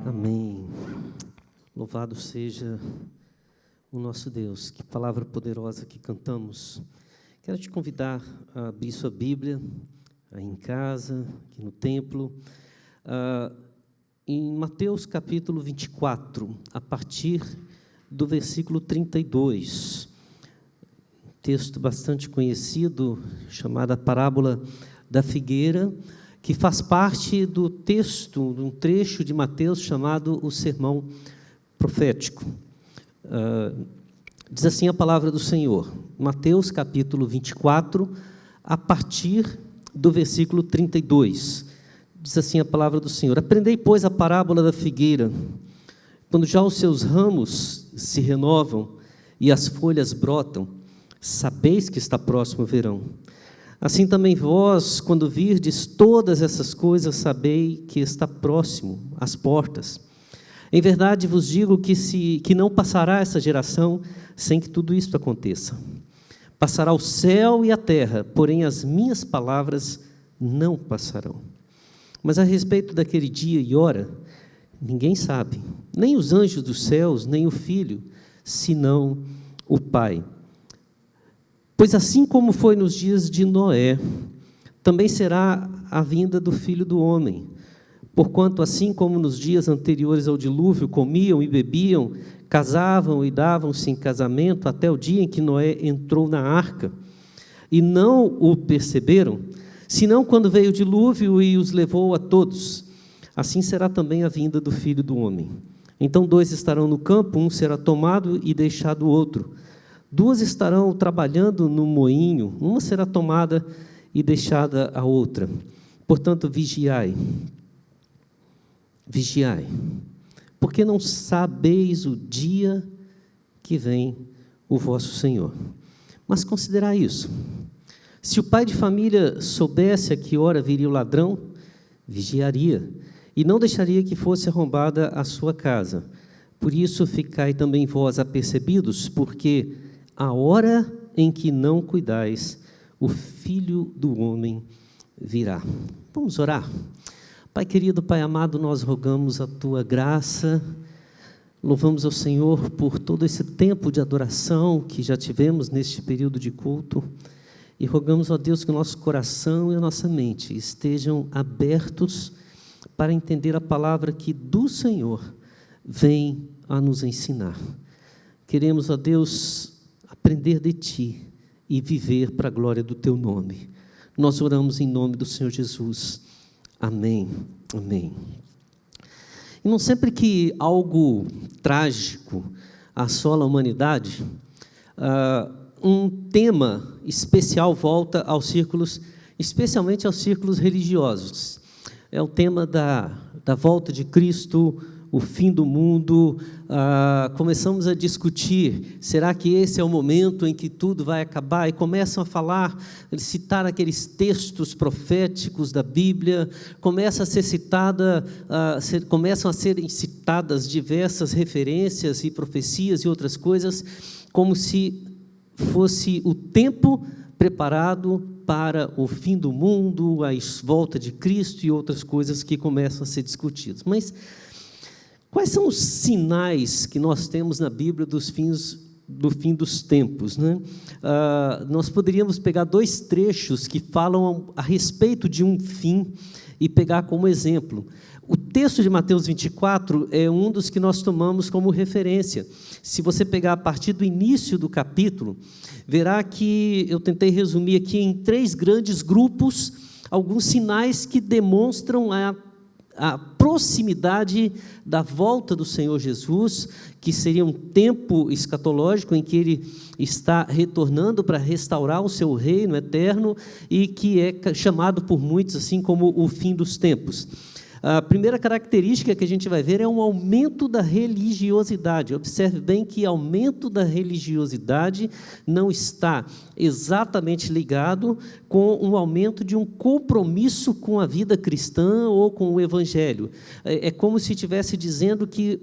Amém. Louvado seja o nosso Deus. Que palavra poderosa que cantamos. Quero te convidar a abrir sua Bíblia, aí em casa, aqui no templo, em Mateus capítulo 24, a partir do versículo 32. Um texto bastante conhecido, chamado a Parábola da Figueira, que faz parte do texto, de um trecho de Mateus chamado o Sermão Profético. Diz assim a palavra do Senhor, Mateus capítulo 24, a partir do versículo 32. Diz assim a palavra do Senhor: Aprendei, pois, a parábola da figueira. Quando já os seus ramos se renovam e as folhas brotam, sabeis que está próximo o verão. Assim também vós, quando virdes todas essas coisas, sabei que está próximo às portas. Em verdade vos digo que não passará essa geração sem que tudo isto aconteça. Passará o céu e a terra, porém as minhas palavras não passarão. Mas a respeito daquele dia e hora, ninguém sabe, nem os anjos dos céus, nem o Filho, senão o Pai. Pois assim como foi nos dias de Noé, também será a vinda do Filho do Homem. Porquanto, assim como nos dias anteriores ao dilúvio, comiam e bebiam, casavam e davam-se em casamento, até o dia em que Noé entrou na arca, e não o perceberam, senão quando veio o dilúvio e os levou a todos. Assim será também a vinda do Filho do Homem. Então 2 estarão no campo, um será tomado e deixado o outro. 2 estarão trabalhando no moinho, uma será tomada e deixada a outra. Portanto, vigiai, porque não sabeis o dia que vem o vosso Senhor. Mas considerai isso: se o pai de família soubesse a que hora viria o ladrão, vigiaria, e não deixaria que fosse arrombada a sua casa. Por isso ficai também vós apercebidos, porque a hora em que não cuidais, o Filho do Homem virá. Vamos orar. Pai querido, Pai amado, nós rogamos a Tua graça, louvamos ao Senhor por todo esse tempo de adoração que já tivemos neste período de culto, e rogamos a Deus que o nosso coração e a nossa mente estejam abertos para entender a palavra que do Senhor vem a nos ensinar. Queremos, ó Deus, aprender de Ti e viver para a glória do Teu nome. Nós oramos em nome do Senhor Jesus. Amém. Amém. E não sempre que algo trágico assola a humanidade, um tema especial volta aos círculos, especialmente aos círculos religiosos. É o tema da volta de Cristo, o fim do mundo. Começamos a discutir, será que esse é o momento em que tudo vai acabar? E começam a falar, citar aqueles textos proféticos da Bíblia, começam a ser citadas diversas referências e profecias e outras coisas, como se fosse o tempo preparado para o fim do mundo, a volta de Cristo e outras coisas que começam a ser discutidas. Mas quais são os sinais que nós temos na Bíblia do fim dos tempos, né? Nós poderíamos pegar 2 trechos que falam a respeito de um fim e pegar como exemplo. O texto de Mateus 24 é um dos que nós tomamos como referência. Se você pegar a partir do início do capítulo, verá que eu tentei resumir aqui em 3 grandes grupos alguns sinais que demonstram a proximidade da volta do Senhor Jesus, que seria um tempo escatológico em que Ele está retornando para restaurar o seu reino eterno e que é chamado por muitos assim como o fim dos tempos. A primeira característica que a gente vai ver é um aumento da religiosidade. Observe bem que aumento da religiosidade não está exatamente ligado com um aumento de um compromisso com a vida cristã ou com o Evangelho. É como se estivesse dizendo que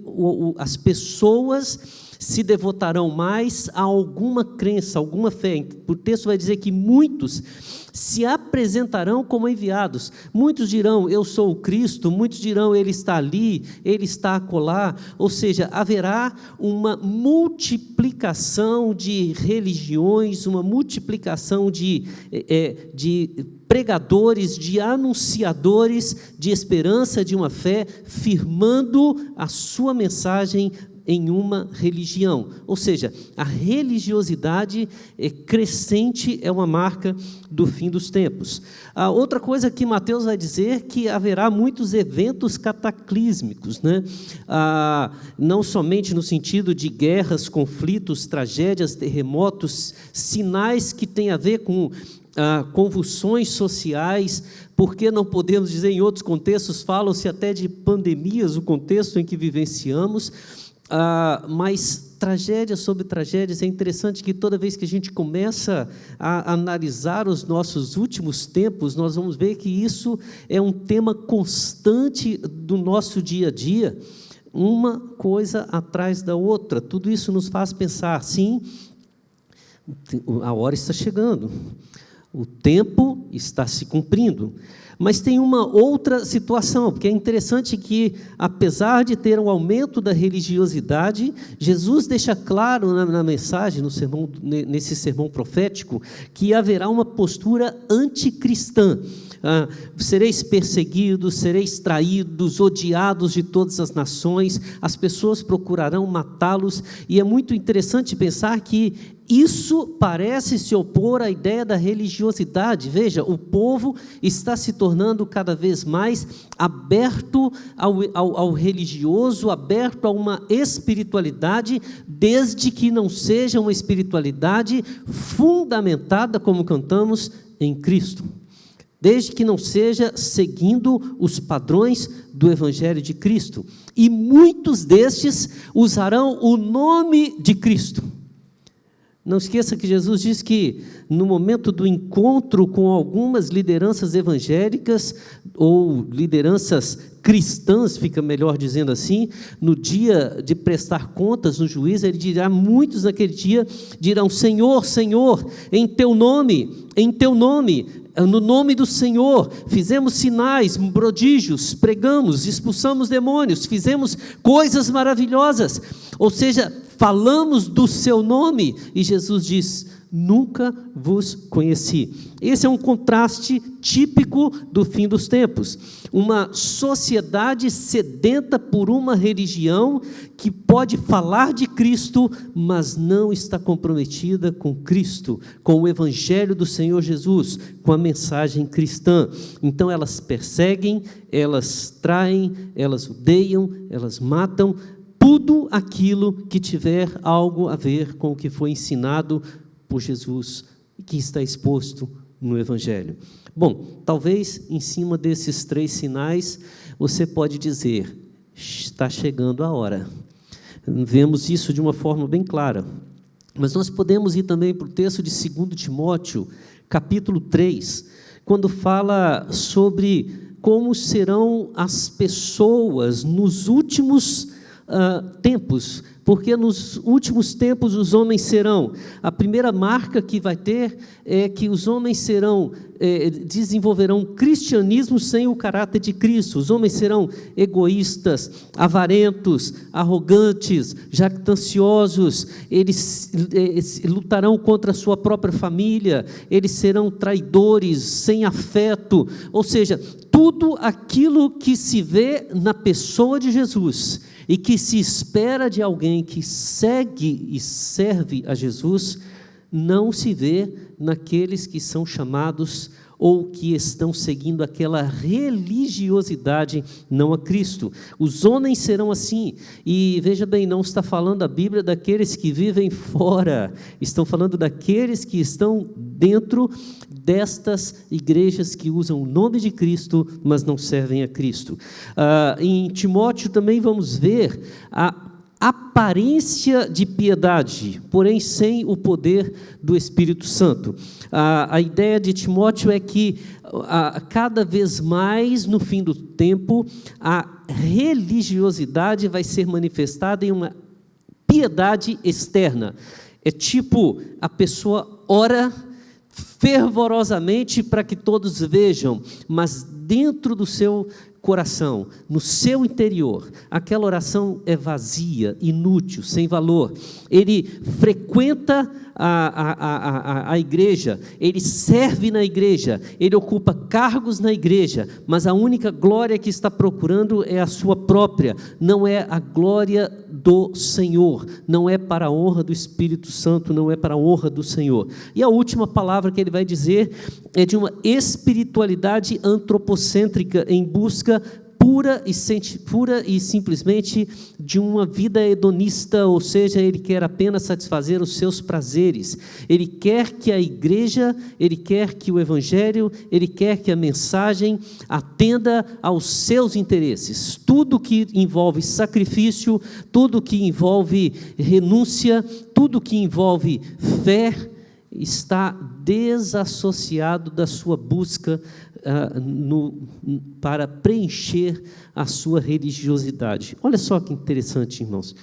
as pessoas se devotarão mais a alguma crença, alguma fé. O texto vai dizer que muitos se apresentarão como enviados. Muitos dirão, eu sou o Cristo. Muitos dirão, ele está ali, ele está acolá. Ou seja, haverá uma multiplicação de religiões, uma multiplicação de pregadores, de anunciadores de esperança, de uma fé, firmando a sua mensagem em uma religião. Ou seja, a religiosidade crescente é uma marca do fim dos tempos. A outra coisa que Mateus vai dizer que haverá muitos eventos cataclísmicos, né? Não somente no sentido de guerras, conflitos, tragédias, terremotos, sinais que têm a ver com convulsões sociais, porque não podemos dizer, em outros contextos, falam-se até de pandemias, o contexto em que vivenciamos, mas tragédias sobre tragédias. É interessante que toda vez que a gente começa a analisar os nossos últimos tempos, nós vamos ver que isso é um tema constante do nosso dia a dia, uma coisa atrás da outra. Tudo isso nos faz pensar, sim, a hora está chegando, o tempo está se cumprindo. Mas tem uma outra situação, porque é interessante que, apesar de ter um aumento da religiosidade, Jesus deixa claro na mensagem, nesse sermão profético, que haverá uma postura anticristã. Sereis perseguidos, sereis traídos, odiados de todas as nações, as pessoas procurarão matá-los, e é muito interessante pensar que isso parece se opor à ideia da religiosidade. Veja, o povo está se tornando cada vez mais aberto ao religioso, aberto a uma espiritualidade, desde que não seja uma espiritualidade fundamentada, como cantamos, em Cristo. Desde que não seja seguindo os padrões do Evangelho de Cristo. E muitos destes usarão o nome de Cristo. Não esqueça que Jesus diz que, no momento do encontro com algumas lideranças evangélicas, ou lideranças cristãs, fica melhor dizendo assim, no dia de prestar contas no juízo, ele dirá, muitos naquele dia dirão, Senhor, Senhor, em teu nome, no nome do Senhor, fizemos sinais, prodígios, pregamos, expulsamos demônios, fizemos coisas maravilhosas, ou seja, falamos do seu nome, e Jesus diz, nunca vos conheci. Esse é um contraste típico do fim dos tempos. Uma sociedade sedenta por uma religião que pode falar de Cristo, mas não está comprometida com Cristo, com o Evangelho do Senhor Jesus, com a mensagem cristã. Então elas perseguem, elas traem, elas odeiam, elas matam, tudo aquilo que tiver algo a ver com o que foi ensinado por Jesus, que está exposto no Evangelho. Bom, talvez em cima desses 3 sinais, você pode dizer, está chegando a hora. Vemos isso de uma forma bem clara. Mas nós podemos ir também para o texto de 2 Timóteo, capítulo 3, quando fala sobre como serão as pessoas nos últimos tempos, porque nos últimos tempos os homens serão, a primeira marca que vai ter é que os homens desenvolverão um cristianismo sem o caráter de Cristo. Os homens serão egoístas, avarentos, arrogantes, jactanciosos, eles lutarão contra a sua própria família, eles serão traidores, sem afeto, ou seja, tudo aquilo que se vê na pessoa de Jesus e que se espera de alguém que segue e serve a Jesus, não se vê naqueles que são chamados ou que estão seguindo aquela religiosidade, não a Cristo. Os homens serão assim, e veja bem, não está falando a Bíblia daqueles que vivem fora, estão falando daqueles que estão dentro destas igrejas que usam o nome de Cristo, mas não servem a Cristo. Em Timóteo também vamos ver a aparência de piedade, porém sem o poder do Espírito Santo. A ideia de Timóteo é que cada vez mais no fim do tempo a religiosidade vai ser manifestada em uma piedade externa. É tipo, a pessoa ora fervorosamente para que todos vejam, mas dentro do seu coração, no seu interior, aquela oração é vazia, inútil, sem valor. Ele frequenta a igreja, ele serve na igreja, ele ocupa cargos na igreja, mas a única glória que está procurando é a sua própria, não é a glória do Senhor, não é para a honra do Espírito Santo, não é para a honra do Senhor. E a última palavra que ele vai dizer é de uma espiritualidade antropocêntrica em busca pura e simplesmente de uma vida hedonista, ou seja, ele quer apenas satisfazer os seus prazeres. Ele quer que a igreja, ele quer que o evangelho, ele quer que a mensagem atenda aos seus interesses. Tudo que envolve sacrifício, tudo que envolve renúncia, tudo que envolve fé, está desassociado da sua busca para preencher a sua religiosidade. Olha só que interessante, irmãos.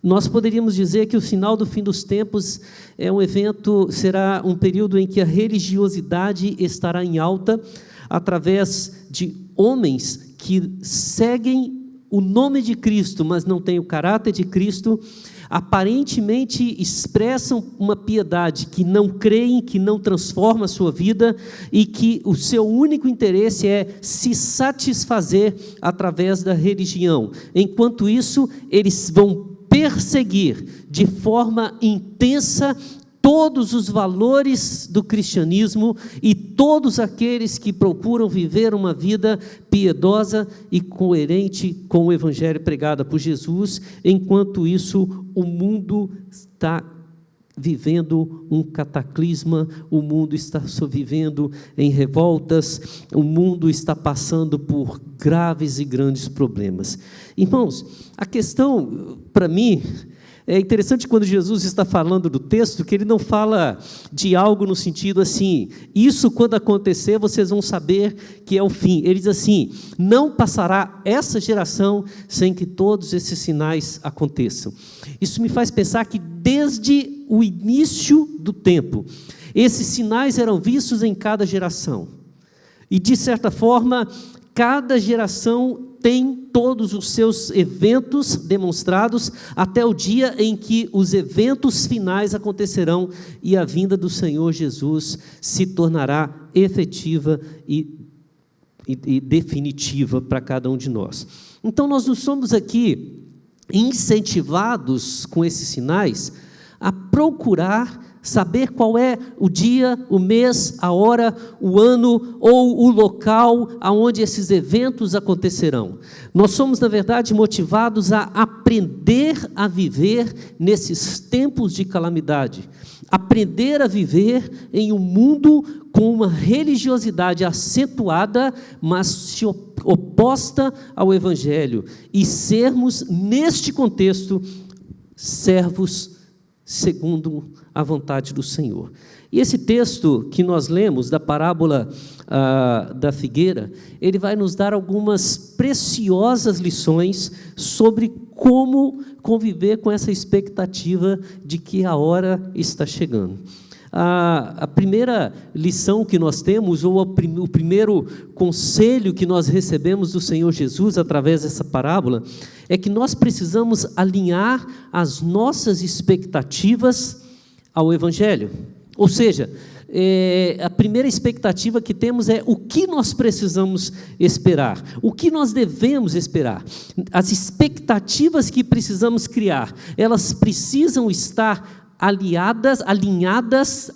Nós poderíamos dizer que o final do fim dos tempos é um evento, será um período em que a religiosidade estará em alta através de homens que seguem o nome de Cristo, mas não têm o caráter de Cristo, aparentemente expressam uma piedade que não creem, que não transforma a sua vida e que o seu único interesse é se satisfazer através da religião. Enquanto isso, eles vão perseguir de forma intensa todos os valores do cristianismo e todos aqueles que procuram viver uma vida piedosa e coerente com o evangelho pregado por Jesus. Enquanto isso, o mundo está vivendo um cataclisma, o mundo está vivendo em revoltas, o mundo está passando por graves e grandes problemas. Irmãos, a questão, para mim, é interessante quando Jesus está falando do texto, que ele não fala de algo no sentido assim, isso quando acontecer vocês vão saber que é o fim. Ele diz assim, não passará essa geração sem que todos esses sinais aconteçam. Isso me faz pensar que desde o início do tempo, esses sinais eram vistos em cada geração. E de certa forma, cada geração tem todos os seus eventos demonstrados até o dia em que os eventos finais acontecerão e a vinda do Senhor Jesus se tornará efetiva e definitiva para cada um de nós. Então nós não somos aqui incentivados com esses sinais a procurar saber qual é o dia, o mês, a hora, o ano ou o local aonde esses eventos acontecerão. Nós somos, na verdade, motivados a aprender a viver nesses tempos de calamidade, aprender a viver em um mundo com uma religiosidade acentuada, mas oposta ao Evangelho, e sermos, neste contexto, servos segundo a vontade do Senhor. E esse texto que nós lemos, da parábola da figueira, ele vai nos dar algumas preciosas lições sobre como conviver com essa expectativa de que a hora está chegando. A primeira lição que nós temos, ou o primeiro conselho que nós recebemos do Senhor Jesus através dessa parábola, é que nós precisamos alinhar as nossas expectativas ao Evangelho. Ou seja, a primeira expectativa que temos é o que nós precisamos esperar, o que nós devemos esperar. As expectativas que precisamos criar, elas precisam estar alinhadas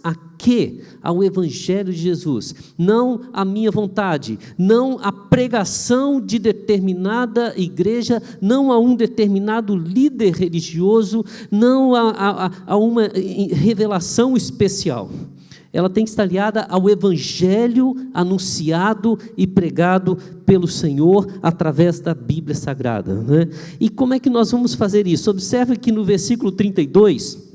a quê? Ao Evangelho de Jesus, não à minha vontade, não à pregação de determinada igreja, não a um determinado líder religioso, não a uma revelação especial. Ela tem que estar aliada ao Evangelho anunciado e pregado pelo Senhor através da Bíblia Sagrada, né? E como é que nós vamos fazer isso? Observe que no versículo 32,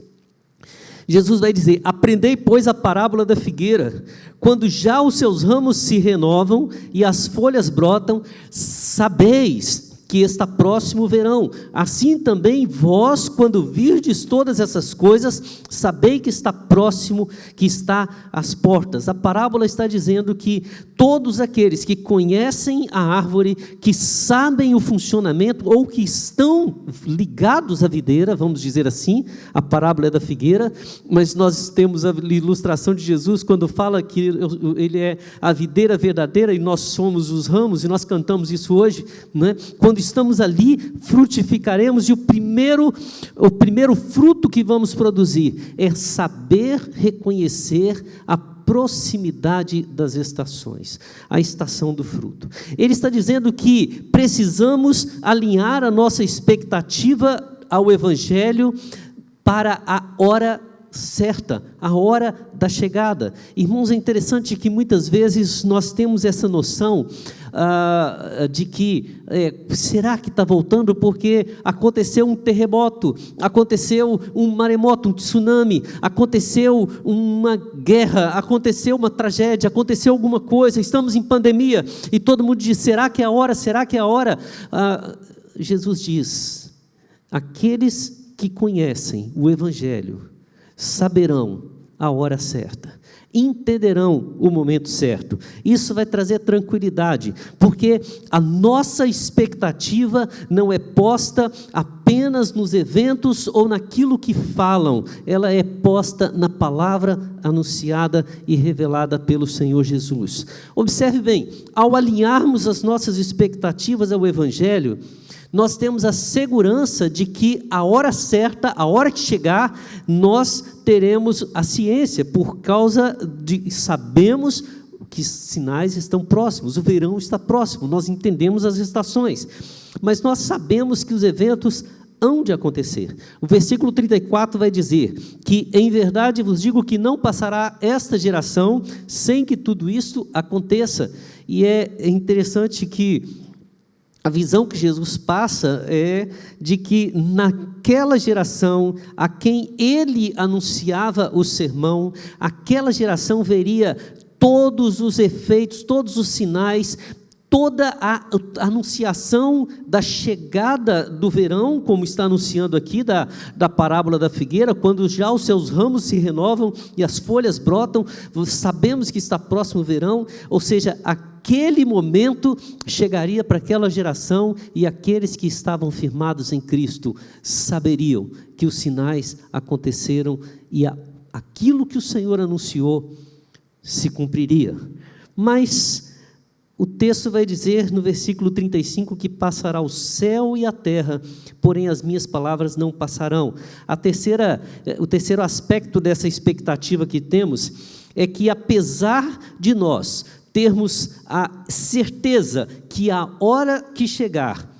Jesus vai dizer, aprendei, pois, a parábola da figueira, quando já os seus ramos se renovam e as folhas brotam, sabeis que está próximo o verão. Assim também vós, quando virdes todas essas coisas, sabei que está próximo, que está às portas. A parábola está dizendo que todos aqueles que conhecem a árvore, que sabem o funcionamento, ou que estão ligados à videira, vamos dizer assim, a parábola é da figueira, mas nós temos a ilustração de Jesus, quando fala que Ele é a videira verdadeira, e nós somos os ramos, e nós cantamos isso hoje, né? Quando estamos ali, frutificaremos, e o primeiro fruto que vamos produzir é saber reconhecer a proximidade das estações, a estação do fruto. Ele está dizendo que precisamos alinhar a nossa expectativa ao Evangelho para a hora certa, a hora da chegada. Irmãos, é interessante que muitas vezes nós temos essa noção de que, será que está voltando porque aconteceu um terremoto, aconteceu um maremoto, um tsunami, aconteceu uma guerra, aconteceu uma tragédia, aconteceu alguma coisa, estamos em pandemia, e todo mundo diz, será que é a hora, será que é a hora? Jesus diz, aqueles que conhecem o Evangelho, saberão a hora certa, entenderão o momento certo. Isso vai trazer tranquilidade, porque a nossa expectativa não é posta apenas nos eventos ou naquilo que falam, ela é posta na palavra anunciada e revelada pelo Senhor Jesus. Observe bem, ao alinharmos as nossas expectativas ao Evangelho, nós temos a segurança de que a hora certa, a hora que chegar, nós teremos a ciência, por causa de sabemos que sinais estão próximos, o verão está próximo, nós entendemos as estações, mas nós sabemos que os eventos hão de acontecer. O versículo 34 vai dizer que, em verdade vos digo que não passará esta geração sem que tudo isso aconteça. E é interessante que a visão que Jesus passa é de que naquela geração a quem ele anunciava o sermão, aquela geração veria todos os efeitos, todos os sinais, toda a anunciação da chegada do verão, como está anunciando aqui da parábola da figueira, quando já os seus ramos se renovam e as folhas brotam, sabemos que está próximo o verão, ou seja, aquele momento chegaria para aquela geração, e aqueles que estavam firmados em Cristo saberiam que os sinais aconteceram e aquilo que o Senhor anunciou se cumpriria. Mas o texto vai dizer no versículo 35 que passará o céu e a terra, porém as minhas palavras não passarão. O terceiro aspecto dessa expectativa que temos é que, apesar de nós termos a certeza que a hora que chegar,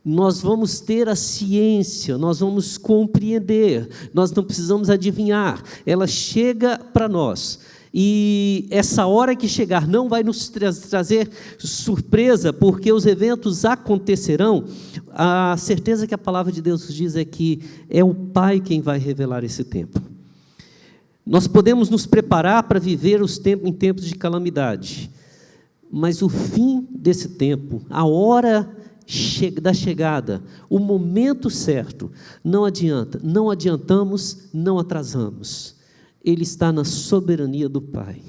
nós vamos ter a ciência, nós vamos compreender, nós não precisamos adivinhar, ela chega para nós. E essa hora que chegar não vai nos trazer surpresa, porque os eventos acontecerão. A certeza que a palavra de Deus nos diz é que é o Pai quem vai revelar esse tempo. Nós podemos nos preparar para viver em tempos de calamidade, mas o fim desse tempo, a hora da chegada, o momento certo, não adianta, não adiantamos, não atrasamos. Ele está na soberania do Pai.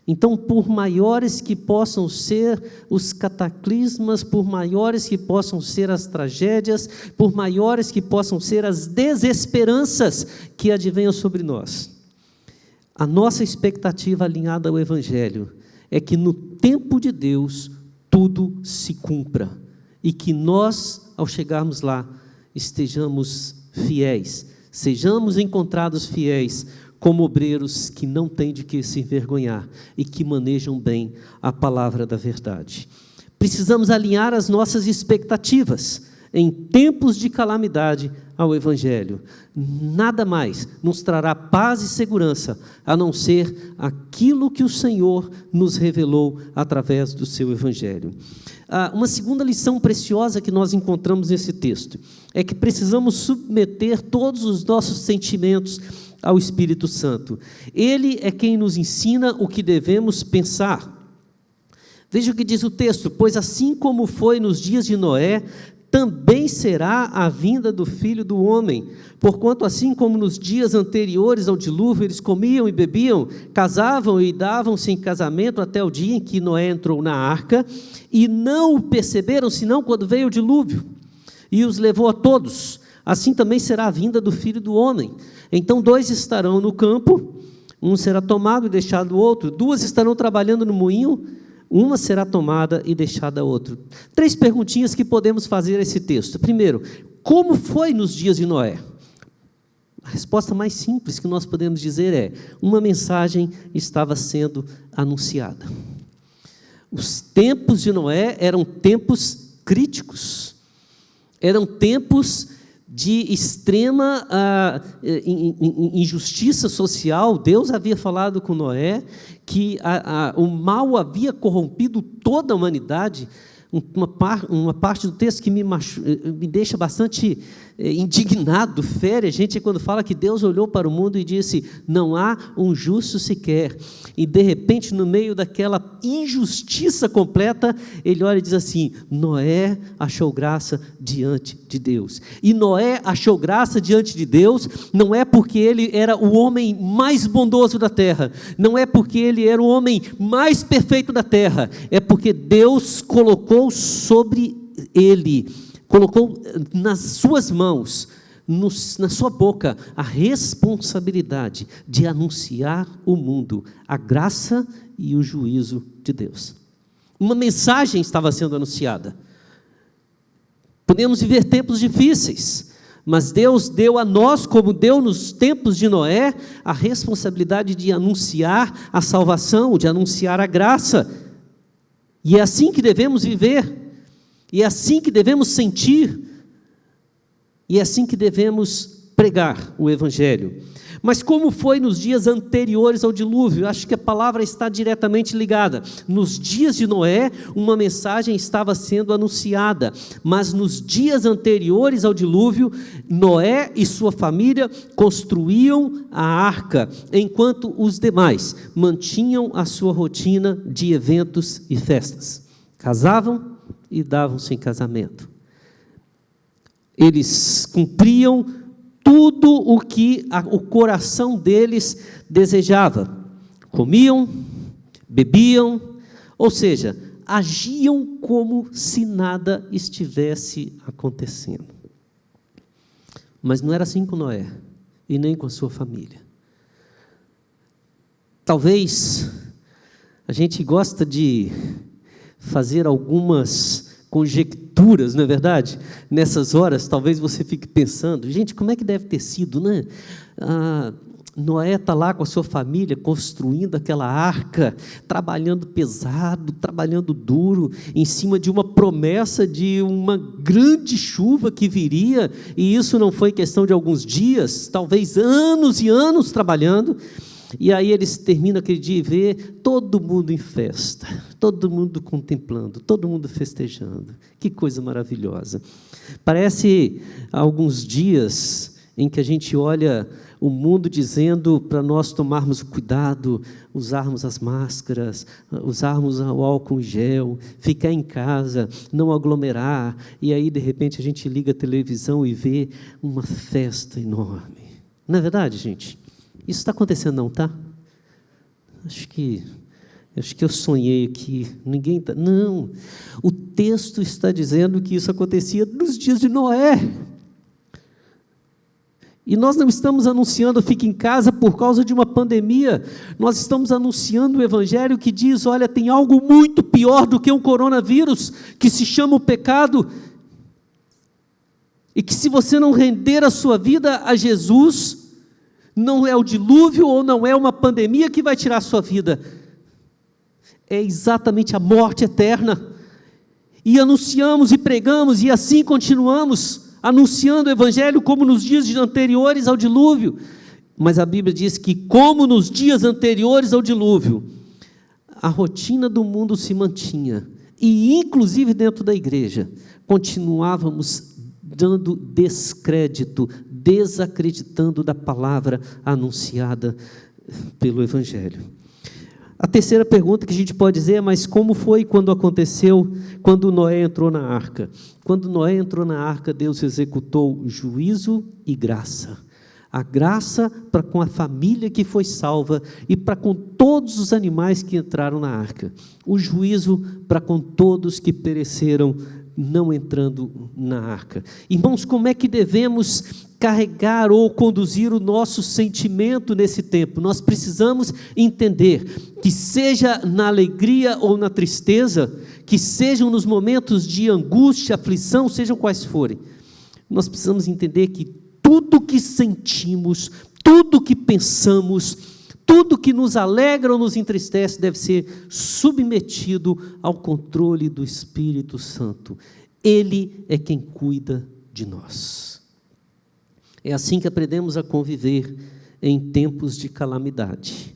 Então, por maiores que possam ser os cataclismas, por maiores que possam ser as tragédias, por maiores que possam ser as desesperanças que advenham sobre nós, a nossa expectativa alinhada ao Evangelho é que no tempo de Deus tudo se cumpra, e que nós, ao chegarmos lá, estejamos fiéis, sejamos encontrados fiéis, como obreiros que não têm de que se envergonhar e que manejam bem a palavra da verdade. Precisamos alinhar as nossas expectativas em tempos de calamidade ao Evangelho. Nada mais nos trará paz e segurança a não ser aquilo que o Senhor nos revelou através do seu Evangelho. Uma segunda lição preciosa que nós encontramos nesse texto é que precisamos submeter todos os nossos sentimentos ao Espírito Santo. Ele é quem nos ensina o que devemos pensar. Veja o que diz o texto: pois assim como foi nos dias de Noé, também será a vinda do Filho do Homem. Porquanto, assim como nos dias anteriores ao dilúvio, eles comiam e bebiam, casavam e davam-se em casamento até o dia em que Noé entrou na arca, e não o perceberam, senão quando veio o dilúvio, e os levou a todos. Assim também será a vinda do Filho do Homem. Então 2 estarão no campo, um será tomado e deixado o outro, 2 estarão trabalhando no moinho, uma será tomada e deixada a outra. 3 perguntinhas que podemos fazer a esse texto. Primeiro, como foi nos dias de Noé? A resposta mais simples que nós podemos dizer é: uma mensagem estava sendo anunciada. Os tempos de Noé eram tempos críticos, eram tempos de extrema injustiça social. Deus havia falado com Noé que o mal havia corrompido toda a humanidade. Uma parte do texto que me deixa bastante indignado, fere a gente, é quando fala que Deus olhou para o mundo e disse: não há um justo sequer. E de repente, no meio daquela injustiça completa, ele olha e diz assim: Noé achou graça diante de Deus. E Noé achou graça diante de Deus, não é porque ele era o homem mais bondoso da terra, não é porque ele era o homem mais perfeito da terra, é porque Deus colocou sobre ele, colocou nas suas mãos, na sua boca, a responsabilidade de anunciar ao mundo a graça e o juízo de Deus. Uma mensagem estava sendo anunciada. Podemos viver tempos difíceis, mas Deus deu a nós, como deu nos tempos de Noé, a responsabilidade de anunciar a salvação, de anunciar a graça. E é assim que devemos viver, e é assim que devemos sentir, e é assim que devemos pregar o Evangelho. Mas como foi nos dias anteriores ao dilúvio? Acho que a palavra está diretamente ligada. Nos dias de Noé, uma mensagem estava sendo anunciada, mas nos dias anteriores ao dilúvio, Noé e sua família construíam a arca, enquanto os demais mantinham a sua rotina de eventos e festas. Casavam e davam-se em casamento. Eles cumpriam tudo o que o coração deles desejava. Comiam, bebiam, ou seja, agiam como se nada estivesse acontecendo. Mas não era assim com Noé, e nem com a sua família. Talvez a gente gosta de fazer algumas conjecturas, não é verdade? Nessas horas, talvez você fique pensando: gente, como é que deve ter sido, né? Noé está lá com a sua família, construindo aquela arca, trabalhando pesado, trabalhando duro, em cima de uma promessa de uma grande chuva que viria, e isso não foi questão de alguns dias, talvez anos e anos trabalhando. E aí eles terminam aquele dia e vê todo mundo em festa, todo mundo contemplando, todo mundo festejando. Que coisa maravilhosa. Parece alguns dias em que a gente olha o mundo dizendo para nós tomarmos cuidado, usarmos as máscaras, usarmos o álcool em gel, ficar em casa, não aglomerar, e aí de repente a gente liga a televisão e vê uma festa enorme. Não é verdade, gente? Isso está acontecendo, não está? Acho que eu sonhei aqui. Ninguém está. Não. O texto está dizendo que isso acontecia nos dias de Noé. E nós não estamos anunciando fique em casa por causa de uma pandemia. Nós estamos anunciando o Evangelho que diz: olha, tem algo muito pior do que um coronavírus, que se chama o pecado. E que se você não render a sua vida a Jesus, não é o dilúvio ou não é uma pandemia que vai tirar a sua vida. É exatamente a morte eterna. E anunciamos e pregamos, e assim continuamos, anunciando o Evangelho como nos dias anteriores ao dilúvio. Mas a Bíblia diz que, como nos dias anteriores ao dilúvio, a rotina do mundo se mantinha. E inclusive dentro da igreja, continuávamos dando descrédito, desacreditando da palavra anunciada pelo Evangelho. A terceira pergunta que a gente pode dizer é: mas como foi quando aconteceu, quando Noé entrou na arca? Quando Noé entrou na arca, Deus executou juízo e graça. A graça para com a família que foi salva e para com todos os animais que entraram na arca. O juízo para com todos que pereceram não entrando na arca. Irmãos, como é que devemos carregar ou conduzir o nosso sentimento nesse tempo? Nós precisamos entender que, seja na alegria ou na tristeza, que sejam nos momentos de angústia, aflição, sejam quais forem, nós precisamos entender que tudo que sentimos, tudo que pensamos, tudo que nos alegra ou nos entristece deve ser submetido ao controle do Espírito Santo. Ele é quem cuida de nós. É assim que aprendemos a conviver em tempos de calamidade.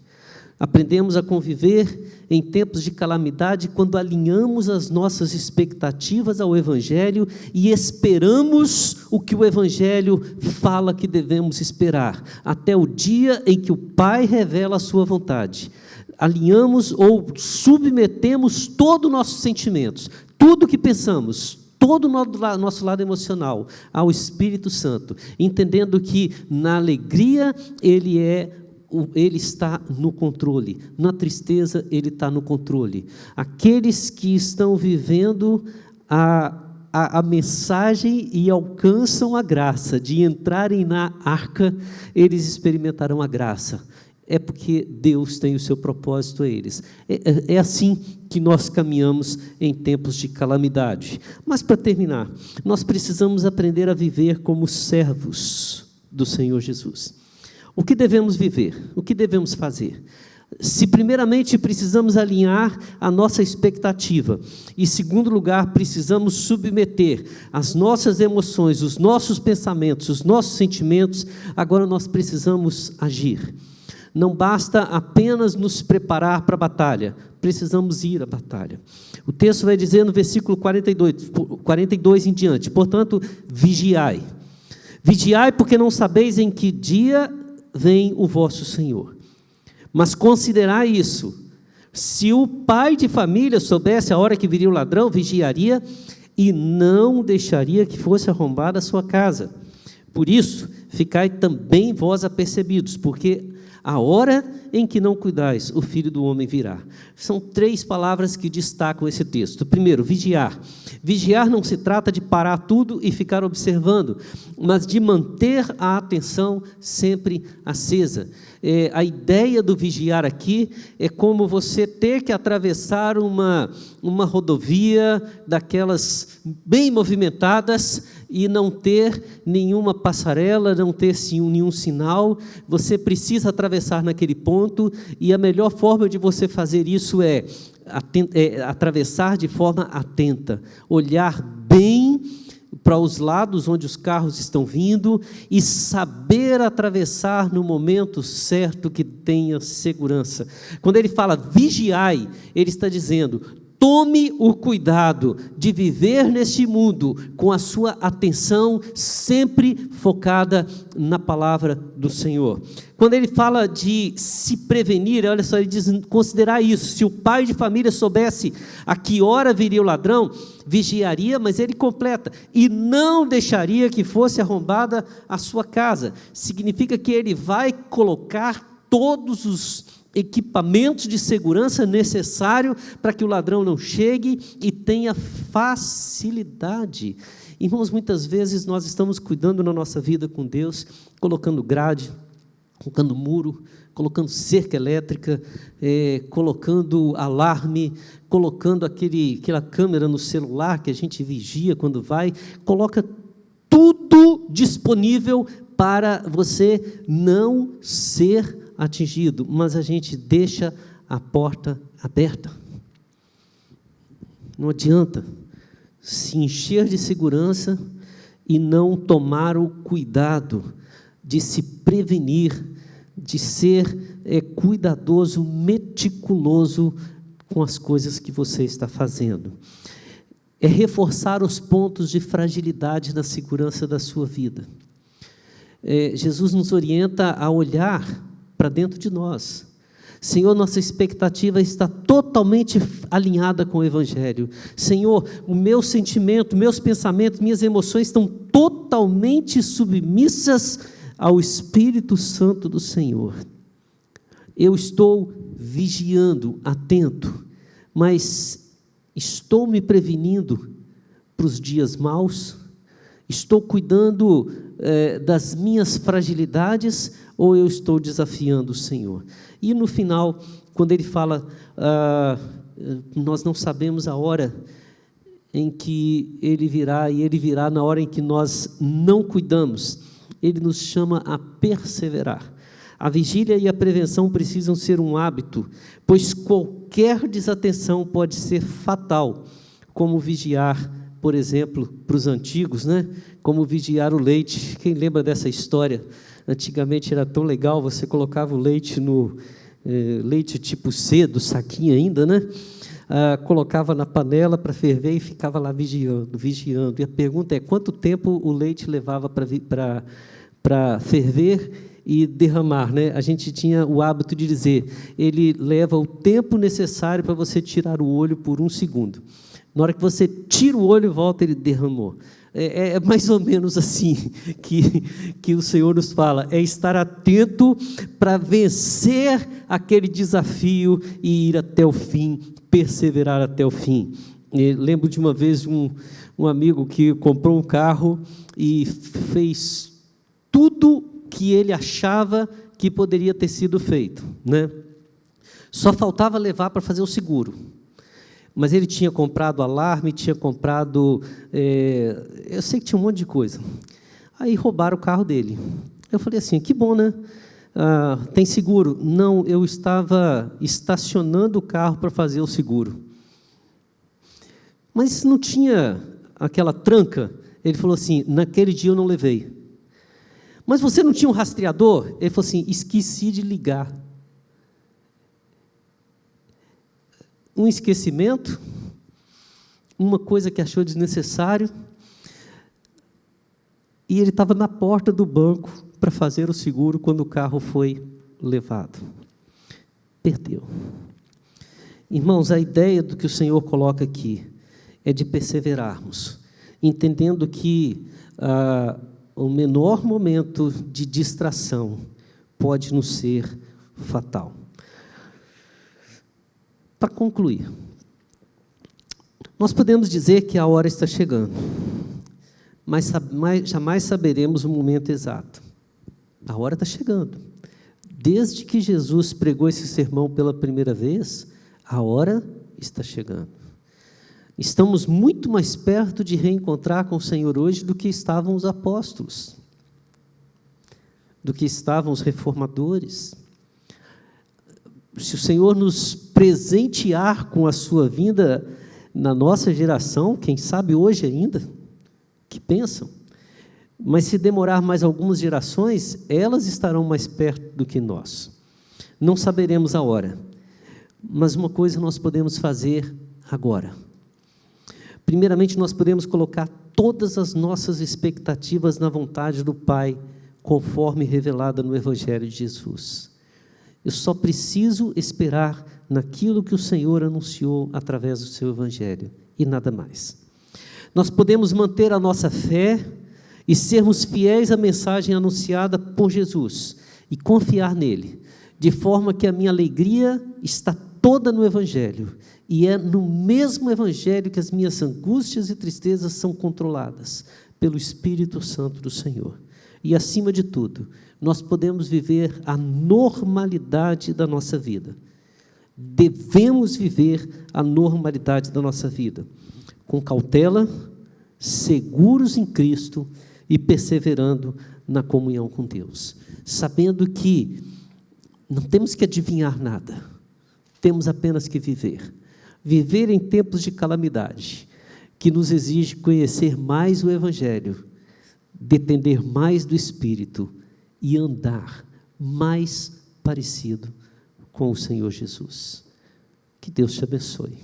Aprendemos a conviver em tempos de calamidade quando alinhamos as nossas expectativas ao Evangelho e esperamos o que o Evangelho fala que devemos esperar, até o dia em que o Pai revela a sua vontade. Alinhamos ou submetemos todos os nossos sentimentos, tudo que pensamos, todo o nosso lado emocional ao Espírito Santo, entendendo que na alegria Ele está no controle, na tristeza Ele está no controle. Aqueles que estão vivendo a mensagem e alcançam a graça de entrarem na arca, eles experimentarão a graça. É porque Deus tem o seu propósito a eles. É assim que nós caminhamos em tempos de calamidade. Mas, para terminar, nós precisamos aprender a viver como servos do Senhor Jesus. O que devemos viver? O que devemos fazer? Se primeiramente precisamos alinhar a nossa expectativa, e em segundo lugar precisamos submeter as nossas emoções, os nossos pensamentos, os nossos sentimentos, agora nós precisamos agir. Não basta apenas nos preparar para a batalha, precisamos ir à batalha. O texto vai dizer no versículo 42 em diante: portanto, vigiai. Vigiai, porque não sabeis em que dia vem o vosso Senhor. Mas considerai isso: se o pai de família soubesse a hora que viria o ladrão, vigiaria e não deixaria que fosse arrombada a sua casa. Por isso, ficai também vós apercebidos, porque a hora em que não cuidais, o Filho do Homem virá. São 3 palavras que destacam esse texto. Primeiro, vigiar. Vigiar não se trata de parar tudo e ficar observando, mas de manter a atenção sempre acesa. A ideia do vigiar aqui é como você ter que atravessar uma rodovia daquelas bem movimentadas e não ter nenhuma passarela, não ter nenhum sinal. Você precisa atravessar naquele ponto, e a melhor forma de você fazer isso é atravessar de forma atenta, olhar bem para os lados onde os carros estão vindo e saber atravessar no momento certo que tenha segurança. Quando ele fala vigiai, ele está dizendo: tome o cuidado de viver neste mundo com a sua atenção sempre focada na palavra do Senhor. Quando ele fala de se prevenir, olha só, ele diz: considerar isso. Se o pai de família soubesse a que hora viria o ladrão, vigiaria, mas ele completa, e não deixaria que fosse arrombada a sua casa. Significa que ele vai colocar todos os equipamentos de segurança necessários para que o ladrão não chegue e tenha facilidade. Irmãos, muitas vezes nós estamos cuidando na nossa vida com Deus, colocando grade, colocando muro, colocando cerca elétrica, colocando alarme, colocando aquela câmera no celular que a gente vigia quando vai, coloca tudo disponível para você não ser atingido, mas a gente deixa a porta aberta. Não adianta se encher de segurança e não tomar o cuidado de se prevenir, de ser cuidadoso, meticuloso com as coisas que você está fazendo. É reforçar os pontos de fragilidade na segurança da sua vida. Jesus nos orienta a olhar para dentro de nós. Senhor, nossa expectativa está totalmente alinhada com o Evangelho. Senhor, o meu sentimento, meus pensamentos, minhas emoções estão totalmente submissas ao Espírito Santo do Senhor. Eu estou vigiando, atento, mas estou me prevenindo para os dias maus? Estou cuidando das minhas fragilidades ou eu estou desafiando o Senhor? E no final, quando ele fala, nós não sabemos a hora em que ele virá, e ele virá na hora em que nós não cuidamos, ele nos chama a perseverar. A vigília e a prevenção precisam ser um hábito, pois qualquer desatenção pode ser fatal, como vigiar, por exemplo, para os antigos, né? Como vigiar o leite. Quem lembra dessa história? Antigamente era tão legal, você colocava o leite no leite tipo C, do saquinho ainda, né? Colocava na panela para ferver e ficava lá vigiando. E a pergunta é, quanto tempo o leite levava para ferver e derramar, né? A gente tinha o hábito de dizer, ele leva o tempo necessário para você tirar o olho por 1 segundo. Na hora que você tira o olho e volta, ele derramou. É mais ou menos assim que o Senhor nos fala, é estar atento para vencer aquele desafio e ir até o fim, perseverar até o fim. Lembro de uma vez um amigo que comprou um carro e fez tudo que ele achava que poderia ter sido feito, né? Só faltava levar para fazer o seguro. Mas ele tinha comprado alarme, tinha comprado... eu sei que tinha um monte de coisa. Aí roubaram o carro dele. Eu falei assim, que bom, né? Tem seguro? Não, eu estava estacionando o carro para fazer o seguro. Mas não tinha aquela tranca? Ele falou assim, naquele dia eu não levei. Mas você não tinha um rastreador? Ele falou assim, esqueci de ligar. Um esquecimento, uma coisa que achou desnecessário, e ele estava na porta do banco para fazer o seguro quando o carro foi levado. Perdeu. Irmãos, a ideia do que o Senhor coloca aqui é de perseverarmos, entendendo que o menor momento de distração pode nos ser fatal. Para concluir, nós podemos dizer que a hora está chegando, mas jamais saberemos o momento exato. A hora está chegando. Desde que Jesus pregou esse sermão pela primeira vez, a hora está chegando. Estamos muito mais perto de reencontrar com o Senhor hoje do que estavam os apóstolos, do que estavam os reformadores. Se o Senhor nos presentear com a sua vinda na nossa geração, quem sabe hoje ainda, que pensam, mas se demorar mais algumas gerações, elas estarão mais perto do que nós. Não saberemos a hora, mas uma coisa nós podemos fazer agora. Primeiramente, nós podemos colocar todas as nossas expectativas na vontade do Pai, conforme revelada no Evangelho de Jesus. Eu só preciso esperar naquilo que o Senhor anunciou através do seu Evangelho, e nada mais. Nós podemos manter a nossa fé e sermos fiéis à mensagem anunciada por Jesus, e confiar nele, de forma que a minha alegria está toda no Evangelho, e é no mesmo Evangelho que as minhas angústias e tristezas são controladas pelo Espírito Santo do Senhor. E, acima de tudo, nós podemos viver a normalidade da nossa vida. Devemos viver a normalidade da nossa vida, com cautela, seguros em Cristo e perseverando na comunhão com Deus, sabendo que não temos que adivinhar nada, temos apenas que viver. Viver em tempos de calamidade, que nos exige conhecer mais o Evangelho, depender mais do Espírito e andar mais parecido com o Senhor Jesus. Que Deus te abençoe.